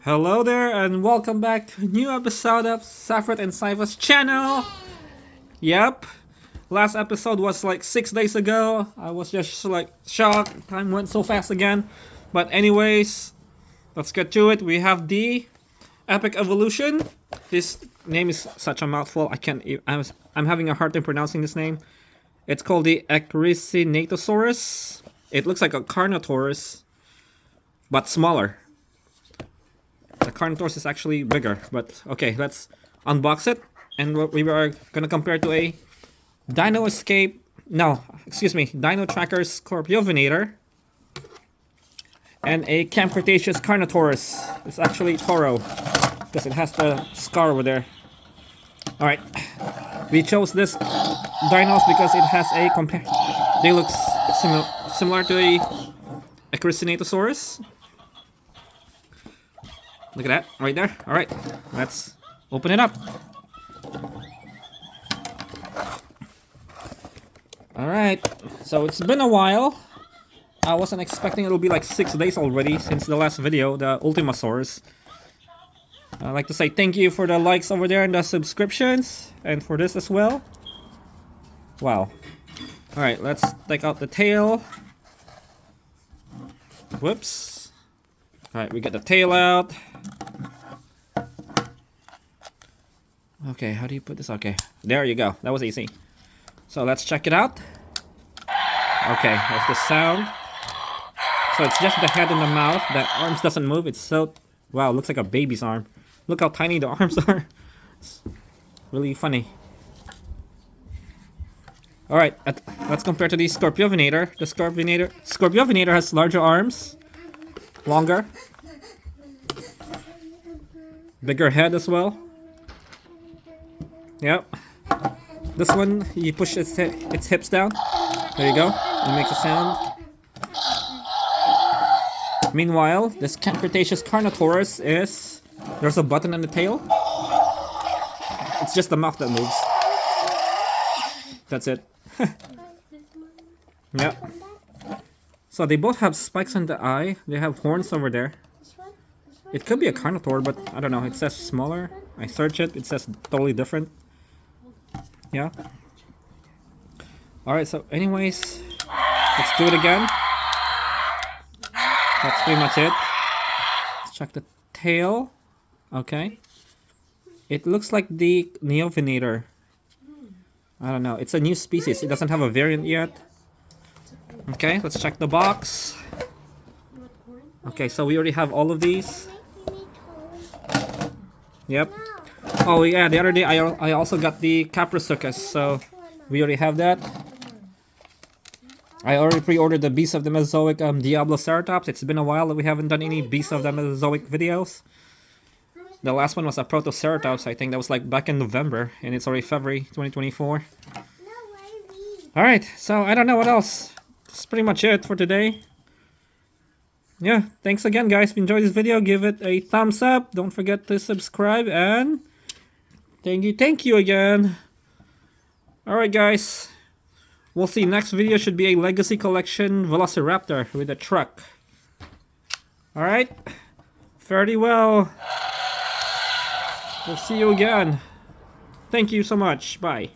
Hello there and welcome back to a new episode of Saffron and Saiva's channel. Yep, last episode was like 6 days ago. I was just like shocked, time went so fast again. But anyways, let's get to it. We have the Epic Evolution. This name is such a mouthful, I'm having a hard time pronouncing this name. It's called the EKRIXINATOSAURUS. It looks like a Carnotaurus, but smaller. The Carnotaurus is actually bigger, but okay, let's unbox it. And what we are gonna compare to a Dino Trackers Skorpiovenator and a Camp Cretaceous Carnotaurus. It's actually Toro because it has the scar over there. All right, we chose this dinos because it has a They look similar to a EKRIXINATOSAURUS. Look at that, right there. Alright, let's open it up. Alright, so it's been a while. I wasn't expecting it'll be like 6 days already since the last video, the Ultimasaurus. I'd like to say thank you for the likes over there and the subscriptions, and for this as well. Wow. Alright, let's take out the tail. Whoops. Alright, we get the tail out. Okay, how do you put this? Okay, there you go. That was easy. So let's check it out. Okay, that's the sound. So it's just the head and the mouth. The arms doesn't move. It's so... Wow, it looks like a baby's arm. Look how tiny the arms are. It's really funny. Alright, let's compare to the Skorpiovenator. The Skorpiovenator has larger arms. Longer. Bigger head as well. Yep. This one, you push its hips down. There you go. It makes a sound. Meanwhile, this Camp Cretaceous Carnotaurus is... There's a button on the tail. It's just the mouth that moves. That's it. Yep. So they both have spikes on the eye. They have horns over there. It could be a Carnotaur, but I don't know. It says smaller. I search it. It says totally different. Yeah. Alright, so anyways, let's do it again. That's pretty much it. Let's check the tail. Okay. It looks like the Neovenator. I don't know. It's a new species. It doesn't have a variant yet. Okay, let's check the box. Okay, so we already have all of these. Yep. Oh yeah, the other day I also got the Caprisuchus, so we already have that. I already pre-ordered the Beast of the Mesozoic Diabloceratops. It's been a while that we haven't done any Beast of the Mesozoic videos. The last one was a Protoceratops, I think that was like back in November, and it's already February 2024. Alright, so I don't know what else. That's pretty much it for today. Yeah, thanks again guys. If you enjoyed this video, give it a thumbs up. Don't forget to subscribe, and thank you again. Alright guys, we'll see. Next video should be a Legacy Collection Velociraptor with a truck. Alright, fairly well. We'll see you again. Thank you so much. Bye.